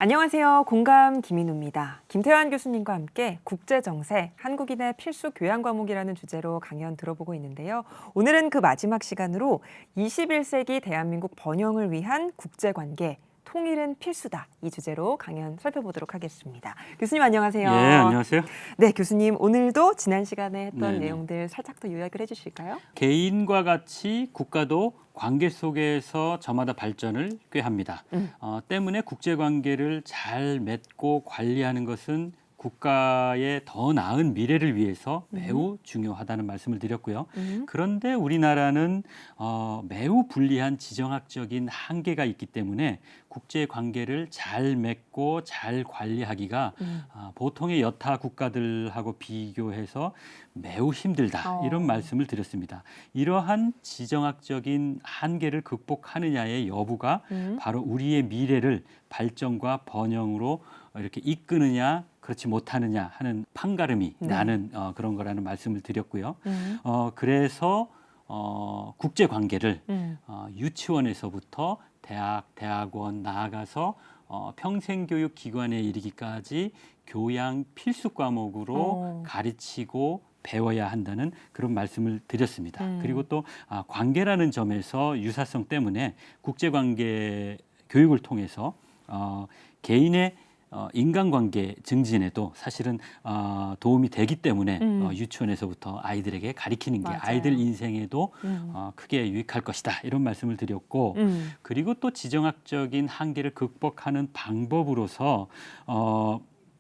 안녕하세요. 공감 김인우입니다. 김태환 교수님과 함께 국제정세, 한국인의 필수 교양 과목이라는 주제로 강연 들어보고 있는데요. 오늘은 그 마지막 시간으로 21세기 대한민국 번영을 위한 국제관계, 통일은 필수다. 이 주제로 강연 살펴보도록 하겠습니다. 교수님 안녕하세요. 예, 안녕하세요. 네, 교수님 오늘도 지난 시간에 했던 네네. 내용들 살짝 더 요약을 해주실까요? 개인과 같이 국가도 관계 속에서 저마다 발전을 꾀합니다. 때문에 국제관계를 잘 맺고 관리하는 것은 국가의 더 나은 미래를 위해서 매우 중요하다는 말씀을 드렸고요. 그런데 우리나라는 매우 불리한 지정학적인 한계가 있기 때문에 국제관계를 잘 맺고 잘 관리하기가 보통의 여타 국가들하고 비교해서 매우 힘들다 이런 말씀을 드렸습니다. 이러한 지정학적인 한계를 극복하느냐의 여부가 바로 우리의 미래를 발전과 번영으로 이렇게 이끄느냐 그렇지 못하느냐 하는 판가름이 나는 그런 거라는 말씀을 드렸고요. 그래서 국제관계를 유치원에서부터 대학, 대학원 나아가서 평생교육기관에 이르기까지 교양 필수 과목으로 가르치고 배워야 한다는 그런 말씀을 드렸습니다. 그리고 또 관계라는 점에서 유사성 때문에 국제관계 교육을 통해서 개인의 인간관계 증진에도 사실은 도움이 되기 때문에 유치원에서부터 아이들에게 가르치는 게 맞아요. 아이들 인생에도 크게 유익할 것이다 이런 말씀을 드렸고 그리고 또 지정학적인 한계를 극복하는 방법으로서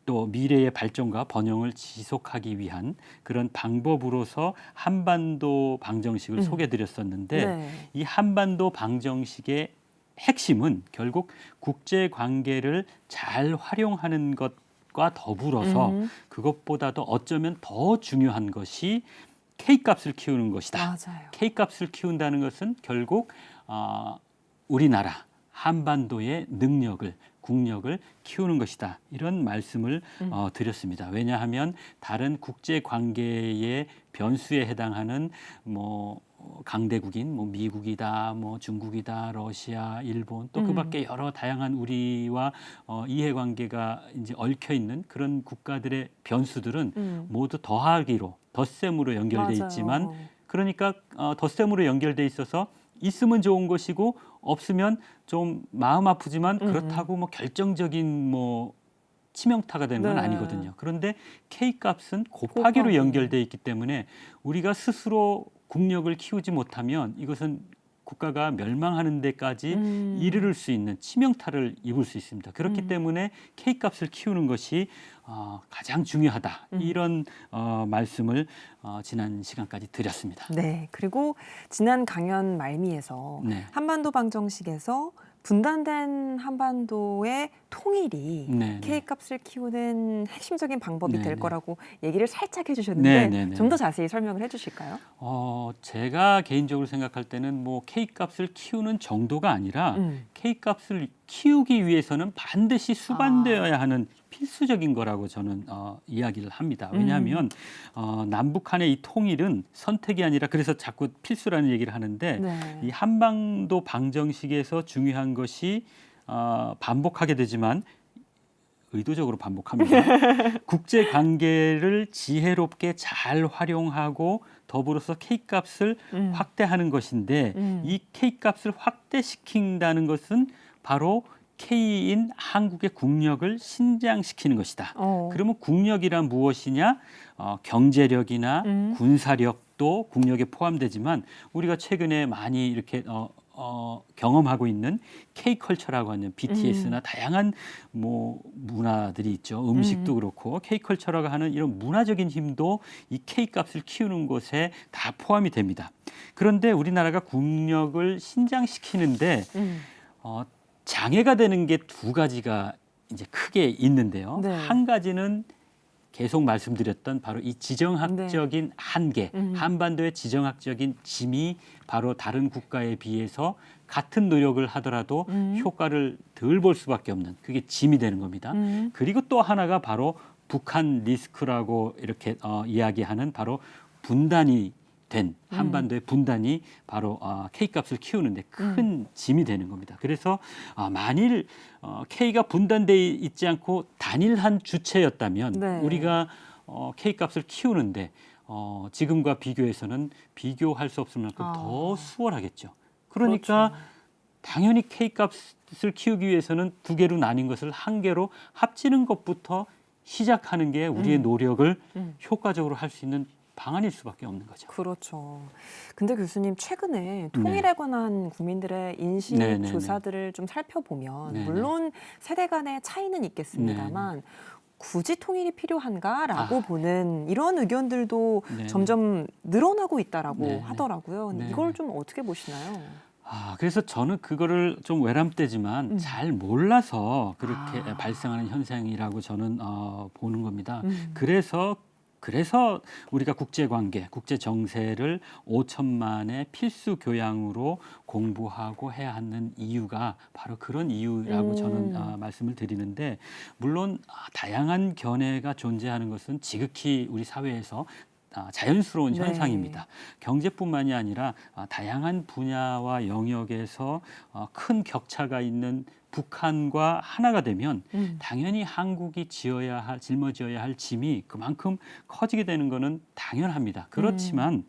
또 미래의 발전과 번영을 지속하기 위한 그런 방법으로서 한반도 방정식을 소개드렸었는데 네. 이 한반도 방정식의 핵심은 결국 국제관계를 잘 활용하는 것과 더불어서 그것보다도 어쩌면 더 중요한 것이 K값을 키우는 것이다. 맞아요. K값을 키운다는 것은 결국 우리나라 한반도의 능력을 국력을 키우는 것이다. 이런 말씀을 드렸습니다. 왜냐하면 다른 국제관계의 변수에 해당하는 강대국인 미국이다, 중국이다, 러시아, 일본 또 그밖에 여러 다양한 우리와 이해관계가 이제 얽혀 있는 그런 국가들의 변수들은 모두 더하기로 덧셈으로 연결돼 맞아요. 있지만 그러니까 덧셈으로 연결돼 있어서 있으면 좋은 것이고 없으면 좀 마음 아프지만 그렇다고 결정적인 치명타가 되는 건 네. 아니거든요. 그런데 K값은 곱하기로 곱하기. 연결돼 있기 때문에 우리가 스스로 국력을 키우지 못하면 이것은 국가가 멸망하는 데까지 이르를 수 있는 치명타를 입을 수 있습니다. 그렇기 때문에 K값을 키우는 것이 가장 중요하다. 이런 말씀을 지난 시간까지 드렸습니다. 네, 그리고 지난 강연 말미에서 네. 한반도 방정식에서 분단된 한반도의 통일이 네, 네. K값을 키우는 핵심적인 방법이 네, 될 네. 거라고 얘기를 살짝 해주셨는데 네, 네, 네. 좀 더 자세히 설명을 해주실까요? 제가 개인적으로 생각할 때는 K값을 키우는 정도가 아니라 K값을 키우기 위해서는 반드시 수반되어야 하는 필수적인 거라고 저는 이야기를 합니다. 왜냐하면 남북한의 이 통일은 선택이 아니라 그래서 자꾸 필수라는 얘기를 하는데 네. 이 한반도 방정식에서 중요한 것이 반복하게 되지만 의도적으로 반복합니다. 국제 관계를 지혜롭게 잘 활용하고 더불어서 K값을 확대하는 것인데 이 K값을 확대시킨다는 것은 바로 K인 한국의 국력을 신장시키는 것이다. 그러면 국력이란 무엇이냐? 경제력이나 군사력도 국력에 포함되지만 우리가 최근에 많이 이렇게 경험하고 있는 K컬처라고 하는 BTS나 다양한 문화들이 있죠. 음식도 그렇고 K컬처라고 하는 이런 문화적인 힘도 이 K값을 키우는 것에 다 포함이 됩니다. 그런데 우리나라가 국력을 신장시키는데 장애가 되는 게 두 가지가 이제 크게 있는데요. 네. 한 가지는 계속 말씀드렸던 바로 이 지정학적인 한계, 한반도의 지정학적인 짐이 바로 다른 국가에 비해서 같은 노력을 하더라도 효과를 덜 볼 수밖에 없는 그게 짐이 되는 겁니다. 그리고 또 하나가 바로 북한 리스크라고 이렇게 이야기하는 바로 분단이 된 한반도의 분단이 바로 K값을 키우는데 큰 짐이 되는 겁니다. 그래서 만일 K가 분단돼 있지 않고 단일한 주체였다면 네. 우리가 K값을 키우는데 지금과 비교해서는 비교할 수 없을 만큼 더 수월하겠죠. 그러니까 그렇죠. 당연히 K값을 키우기 위해서는 두 개로 나뉜 것을 한 개로 합치는 것부터 시작하는 게 우리의 노력을 효과적으로 할 수 있는 방안일 수밖에 없는 거죠. 그렇죠. 근데 교수님 최근에 네. 통일에 관한 국민들의 인식 네네네. 조사들을 좀 살펴보면 네네. 물론 세대 간의 차이는 있겠습니다만 굳이 통일이 필요한가라고 보는 이런 의견들도 네네. 점점 늘어나고 있다라고 네네. 하더라고요. 근데 네네. 이걸 좀 어떻게 보시나요? 그래서 저는 그거를 좀 외람되지만 잘 몰라서 그렇게 발생하는 현상이라고 저는 보는 겁니다. 그래서 우리가 국제관계, 국제정세를 5천만의 필수 교양으로 공부하고 해야 하는 이유가 바로 그런 이유라고 저는 말씀을 드리는데 물론 다양한 견해가 존재하는 것은 지극히 우리 사회에서 자연스러운 네. 현상입니다. 경제뿐만이 아니라 다양한 분야와 영역에서 큰 격차가 있는 북한과 하나가 되면 당연히 한국이 짊어져야 할 짐이 그만큼 커지게 되는 것은 당연합니다. 그렇지만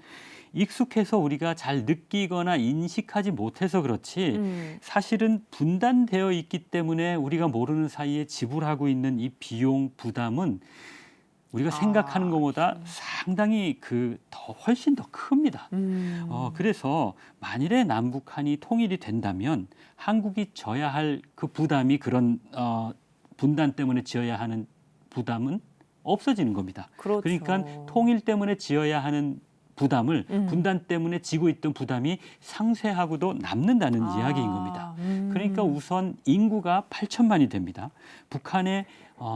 익숙해서 우리가 잘 느끼거나 인식하지 못해서 그렇지 사실은 분단되어 있기 때문에 우리가 모르는 사이에 지불하고 있는 이 비용 부담은 우리가 생각하는 것보다 상당히 훨씬 더 큽니다. 그래서 만일에 남북한이 통일이 된다면 한국이 져야 할 그 부담이 그런 분단 때문에 지어야 하는 부담은 없어지는 겁니다. 그렇죠. 그러니까 통일 때문에 지어야 하는 부담을 분단 때문에 지고 있던 부담이 상쇄하고도 남는다는 이야기인 겁니다. 그러니까 우선 인구가 8천만이 됩니다. 북한의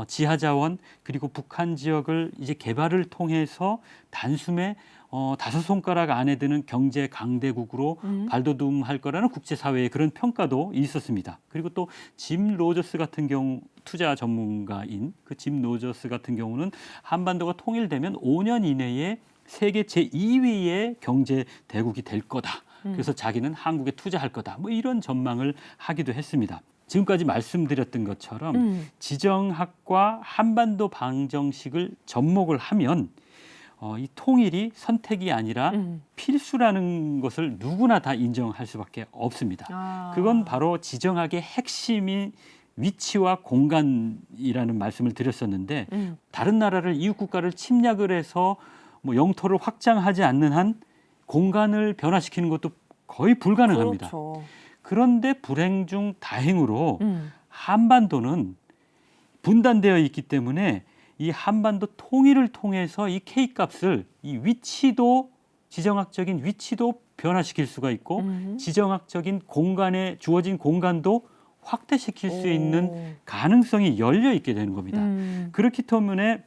지하자원 그리고 북한 지역을 이제 개발을 통해서 단숨에 5손가락 안에 드는 경제 강대국으로 발돋움할 거라는 국제사회의 그런 평가도 있었습니다. 그리고 또 짐 로저스 같은 경우 투자 전문가인 그 짐 로저스 같은 경우는 한반도가 통일되면 5년 이내에 세계 제2위의 경제 대국이 될 거다. 그래서 자기는 한국에 투자할 거다. 뭐 이런 전망을 하기도 했습니다. 지금까지 말씀드렸던 것처럼 지정학과 한반도 방정식을 접목을 하면 이 통일이 선택이 아니라 필수라는 것을 누구나 다 인정할 수밖에 없습니다. 그건 바로 지정학의 핵심인 위치와 공간이라는 말씀을 드렸었는데 다른 나라를 이웃 국가를 침략을 해서 뭐 영토를 확장하지 않는 한 공간을 변화시키는 것도 거의 불가능합니다. 그렇죠. 그런데 불행 중 다행으로 한반도는 분단되어 있기 때문에 이 한반도 통일을 통해서 이 K값을 이 위치도 지정학적인 위치도 변화시킬 수가 있고 지정학적인 공간에 주어진 공간도 확대시킬 수 있는 가능성이 열려 있게 되는 겁니다. 그렇기 때문에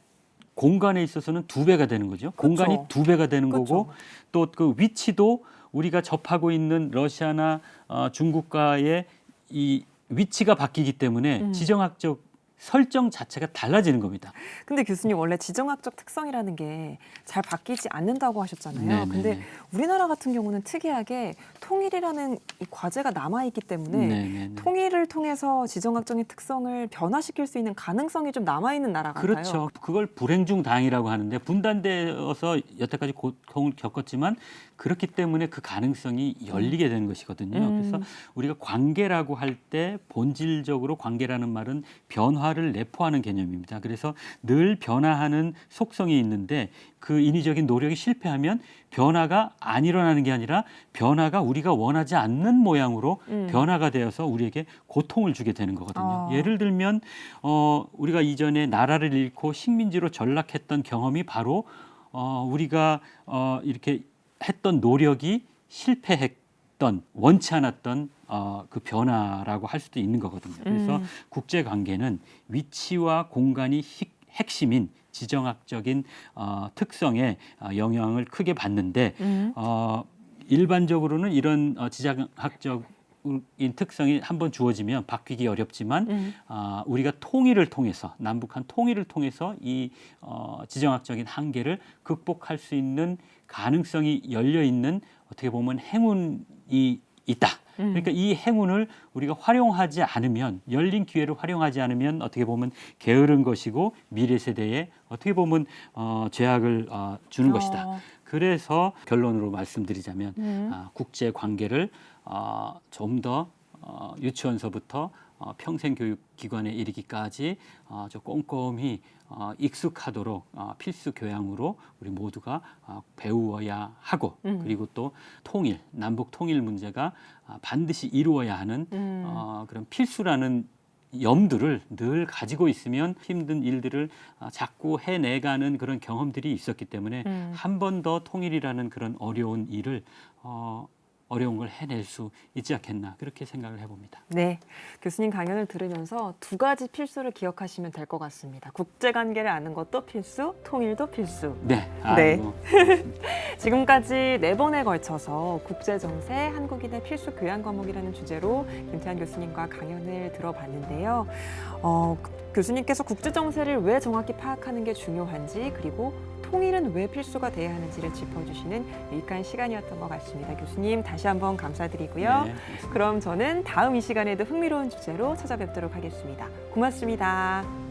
공간에 있어서는 2배가 되는 거죠. 공간이 2배가 되는 거고 또 그 위치도 우리가 접하고 있는 러시아나 중국과의 이 위치가 바뀌기 때문에 지정학적 설정 자체가 달라지는 겁니다. 근데 교수님 원래 지정학적 특성이라는 게 잘 바뀌지 않는다고 하셨잖아요. 네네네. 근데 우리나라 같은 경우는 특이하게 통일이라는 이 과제가 남아있기 때문에 네네네. 통일을 통해서 지정학적인 특성을 변화시킬 수 있는 가능성이 좀 남아있는 나라 같아요. 그렇죠. 그걸 불행 중 다행이라고 하는데 분단되어서 여태까지 고통을 겪었지만 그렇기 때문에 그 가능성이 열리게 되는 것이거든요. 그래서 우리가 관계라고 할 때 본질적으로 관계라는 말은 변화를 내포하는 개념입니다. 그래서 늘 변화하는 속성이 있는데 그 인위적인 노력이 실패하면 변화가 안 일어나는 게 아니라 변화가 우리가 원하지 않는 모양으로 변화가 되어서 우리에게 고통을 주게 되는 거거든요. 예를 들면 우리가 이전에 나라를 잃고 식민지로 전락했던 경험이 바로 우리가 이렇게 했던 노력이 실패했던 원치 않았던 그 변화라고 할 수도 있는 거거든요. 그래서 국제관계는 위치와 공간이 핵심인 지정학적인 특성에 영향을 크게 받는데 일반적으로는 이런 지정학적 인 특성이 한번 주어지면 바뀌기 어렵지만 우리가 통일을 통해서 남북한 통일을 통해서 이 지정학적인 한계를 극복할 수 있는 가능성이 열려 있는 어떻게 보면 행운이 있다. 그러니까 이 행운을 우리가 활용하지 않으면 열린 기회를 활용하지 않으면 어떻게 보면 게으른 것이고 미래 세대에 어떻게 보면 죄악을 주는 것이다. 그래서 결론으로 말씀드리자면 국제 관계를 좀 더 유치원서부터 평생교육기관에 이르기까지 좀 꼼꼼히 익숙하도록 필수 교양으로 우리 모두가 배우어야 하고 그리고 또 통일, 남북 통일 문제가 반드시 이루어야 하는 그런 필수라는 염두를 늘 가지고 있으면 힘든 일들을 자꾸 해내가는 그런 경험들이 있었기 때문에 한 번 더 통일이라는 그런 어려운 일을 어려운 걸 해낼 수 있지 않겠나 그렇게 생각을 해봅니다. 네, 교수님 강연을 들으면서 두 가지 필수를 기억하시면 될 것 같습니다. 국제관계를 아는 것도 필수, 통일도 필수. 네. 네. 지금까지 4번에 걸쳐서 국제정세, 한국인의 필수 교양 과목이라는 주제로 김태환 교수님과 강연을 들어봤는데요. 교수님께서 국제정세를 왜 정확히 파악하는 게 중요한지 그리고 통일은 왜 필수가 돼야 하는지를 짚어주시는 유익한 시간이었던 것 같습니다. 교수님 다시 한번 감사드리고요. 네, 그럼 저는 다음 이 시간에도 흥미로운 주제로 찾아뵙도록 하겠습니다. 고맙습니다.